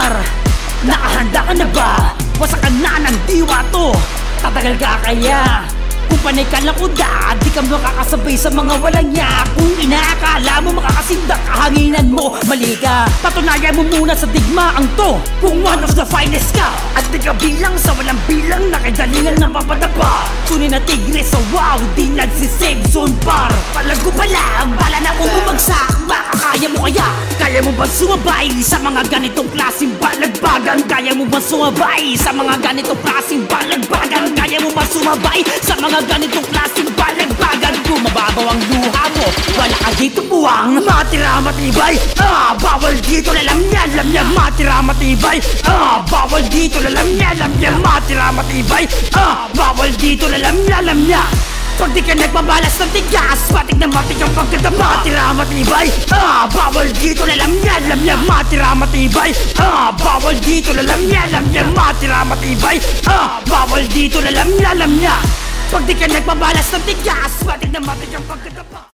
par, nakahanda ka na ba? Wasakan na ng diwa to, tatagal ka kaya? Kung panay ka lang uda, di ka makakasabay sa mga walang niya. Kung inaakala mo makakasindak kahanginan mo, mali ka. Patunayan mo muna sa digmaang to kung one of the finest ka. At di ka bilang sa walang bilang, nakidalingan na mapadapa. Tunay na tigre sa wow, di nagsisave zone par. Palago pala, ang bala na kung bumagsak. Makakaya mo kaya? Kaya mo ba sumabay sa mga ganitong klaseng balagbagan? Kaya mo ba sumabay sa mga ganitong klaseng balagbagan? Kaya mo ba sumabay sa mga ganitong klaseng balagbagan? Kung mababaw ang luha mo, wala ka dito buwang. Matira matibay, bawal dito lalamya, lamya. Matira matibay, bawal dito lalamya, lamya. Matira matibay, bawal dito lalamya, lamya. Pag di ka nagbabalas ng tigas, matik na matik ang pagkadama. Matira matibay, bawal dito lalamya, lamya. Matira matibay, bawal dito lalamya, lamya. Matira matibay, bawal dito lalamya, lamya. Pag di ka nagbabalas ng tigas, matik na matik ang pagkadama.